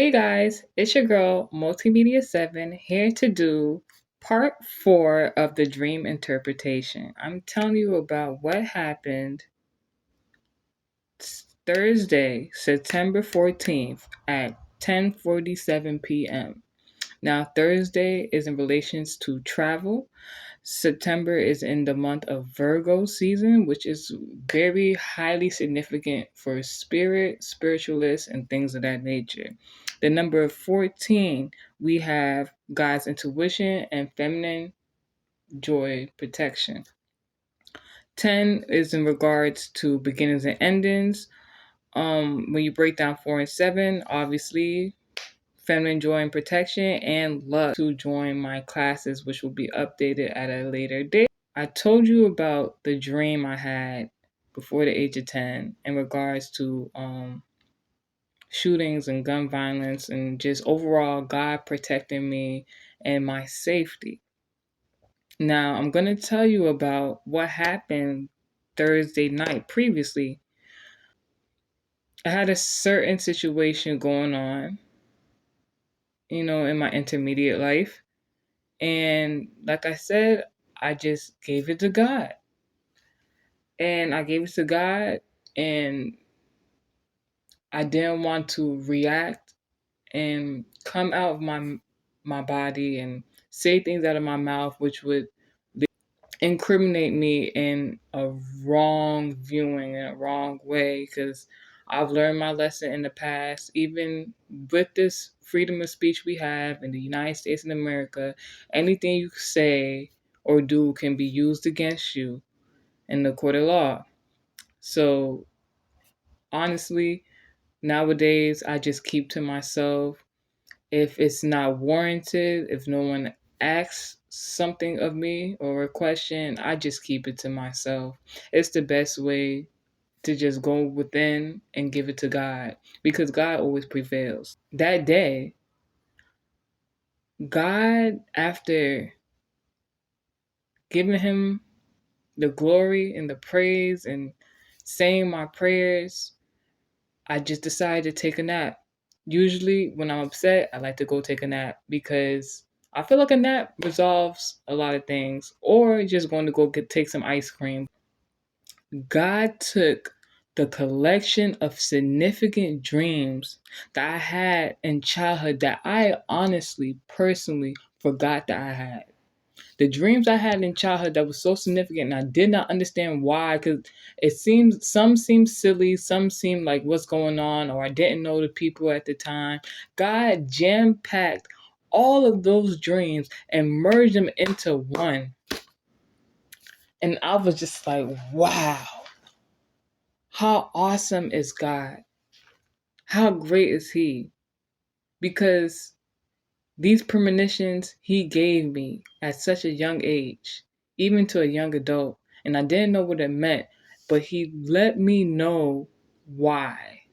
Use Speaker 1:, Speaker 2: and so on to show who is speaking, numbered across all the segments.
Speaker 1: Hey guys, it's your girl, Multimedia 7, here to do part 4 of the dream interpretation. I'm telling you about what happened Thursday, September 14th at 10:47 p.m. Now, Thursday is in relations to travel. September is in the month of Virgo season, which is very highly significant for spirit, spiritualists, and things of that nature. The number 14, we have God's intuition and feminine joy protection. 10 is in regards to beginnings and endings. When you break down 4 and 7, obviously feminine joy and protection, and luck to join my classes, which will be updated at a later date. I told you about the dream I had before the age of 10 in regards to shootings and gun violence and just overall God protecting me and my safety. Now, I'm going to tell you about what happened Thursday night previously. I had a certain situation going on, in my intermediate life. And like I said, I just gave it to God. And I gave it to God, and I didn't want to react and come out of my body and say things out of my mouth which would incriminate me in a wrong viewing, in a wrong way, because I've learned my lesson in the past. Even with this freedom of speech we have in the United States of America, anything you say or do can be used against you in the court of law. So honestly, nowadays I just keep to myself. If it's not warranted, if no one asks something of me or a question, I just keep it to myself. It's the best way to just go within and give it to God, because God always prevails. That day, God, after giving him the glory and the praise and saying my prayers, I just decided to take a nap. Usually, when I'm upset, I like to go take a nap because I feel like a nap resolves a lot of things, or just going to go take some ice cream. God took the collection of significant dreams that I had in childhood that I honestly, personally forgot that I had. The dreams I had in childhood that was so significant, and I did not understand why, because some seem silly, some seem like what's going on, or I didn't know the people at the time. God jam packed all of those dreams and merged them into one. And I was just like, wow, how awesome is God? How great is He? Because these premonitions He gave me at such a young age, even to a young adult, and I didn't know what it meant, but He let me know why.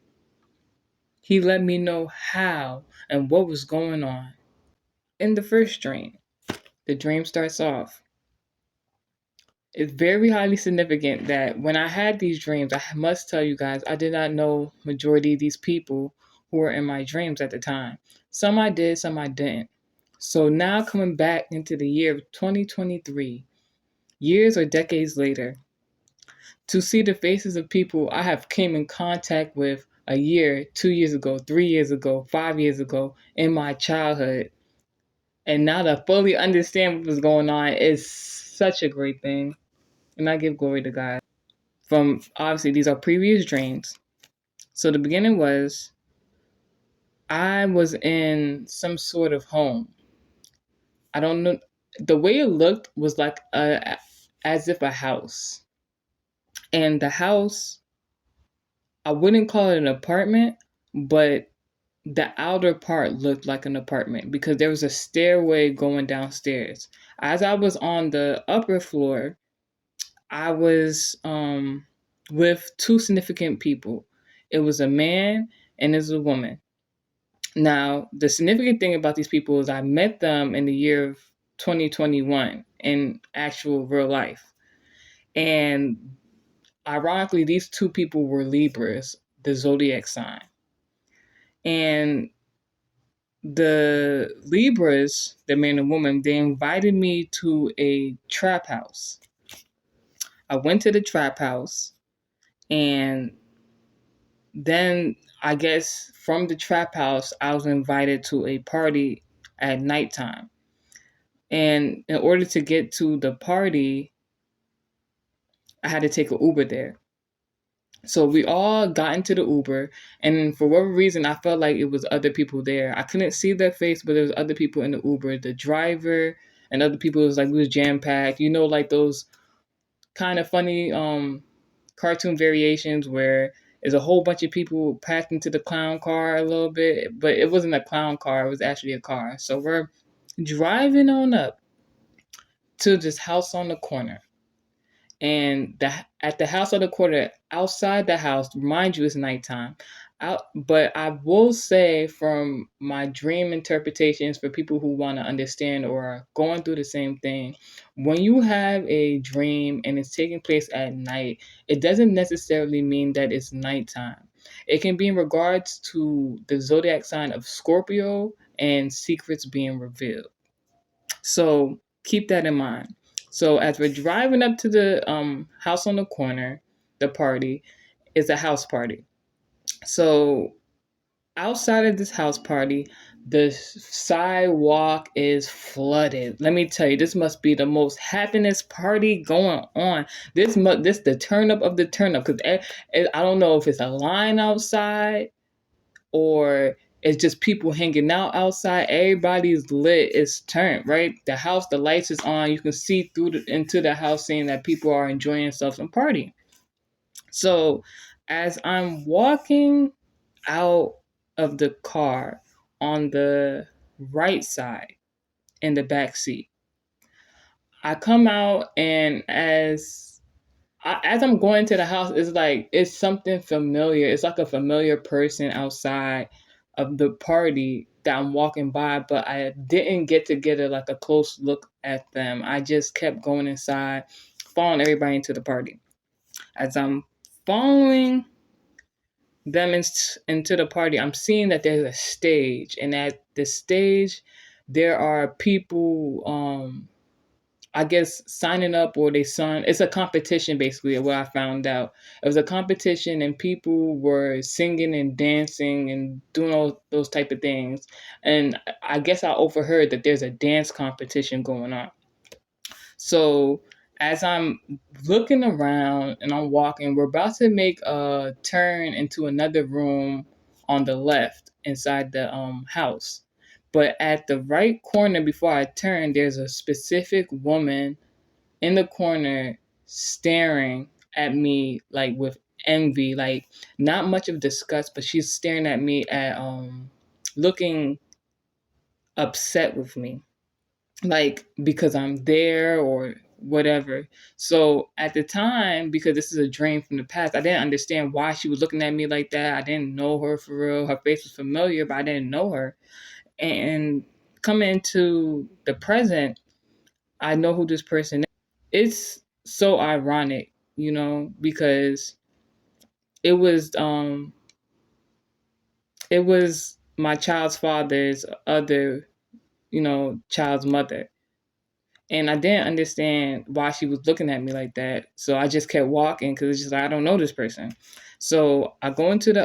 Speaker 1: He let me know how and what was going on. In the first dream, the dream starts off. It's very highly significant that when I had these dreams, I must tell you guys, I did not know majority of these people who were in my dreams at the time. Some I did, some I didn't. So now coming back into the year of 2023, years or decades later, to see the faces of people I have came in contact with a year, 2 years ago, 3 years ago, 5 years ago in my childhood, and now to fully understand what was going on is such a great thing. And I give glory to God. From obviously, these are previous dreams. So the beginning was I was in some sort of home. I don't know. The way it looked was like as if a house. And the house, I wouldn't call it an apartment, but the outer part looked like an apartment because there was a stairway going downstairs. As I was on the upper floor, I was with two significant people. It was a man and it was a woman. Now, the significant thing about these people is I met them in the year of 2021 in actual real life. And ironically, these two people were Libras, the zodiac sign. And the Libras, the man and woman, they invited me to a trap house. I went to the trap house, and then I guess from the trap house, I was invited to a party at nighttime. And in order to get to the party, I had to take an Uber there. So we all got into the Uber, and for whatever reason, I felt like it was other people there. I couldn't see their face, but there was other people in the Uber. The driver and other people, was like, we was jam packed. You know, like those kind of funny cartoon variations where there's a whole bunch of people packed into the clown car a little bit, but it wasn't a clown car. It was actually a car. So we're driving on up to this house on the corner. And at the house on the corner, outside the house, mind you, it's nighttime. But I will say, from my dream interpretations, for people who want to understand or are going through the same thing, when you have a dream and it's taking place at night, it doesn't necessarily mean that it's nighttime. It can be in regards to the zodiac sign of Scorpio and secrets being revealed. So keep that in mind. So as we're driving up to the house on the corner, the party is a house party. So outside of this house party, the sidewalk is flooded. Let me tell you, this must be the most happiness party going on. This the turn up of the turn up, because I don't know if it's a line outside or it's just people hanging out outside. Everybody's lit. It's turned, right? The house, the lights is on. You can see into the house, seeing that people are enjoying themselves and partying. So as I'm walking out of the car on the right side in the back seat, I come out, and as I'm going to the house, it's like it's something familiar. It's like a familiar person outside of the party that I'm walking by, but I didn't get to get a close look at them. I just kept going inside, following everybody into the party. As I'm following them into the party, I'm seeing that there's a stage, and at the stage, there are people. I guess signing up, or they sign. It's a competition, basically. What I found out, it was a competition, and people were singing and dancing and doing all those type of things. And I guess I overheard that there's a dance competition going on. So as I'm looking around and I'm walking, we're about to make a turn into another room on the left inside the house. But at the right corner before I turn, there's a specific woman in the corner staring at me, like with envy, like not much of disgust, but she's staring at me, at looking upset with me, like because I'm there or whatever. So at the time, because this is a dream from the past, I didn't understand why she was looking at me like that. I didn't know her for real. Her face was familiar, but I didn't know her. And coming into the present, I know who this person is. It's so ironic, because it was um it was my child's father's other, child's mother. And I didn't understand why she was looking at me like that. So I just kept walking, because it's just like, I don't know this person. So I go into the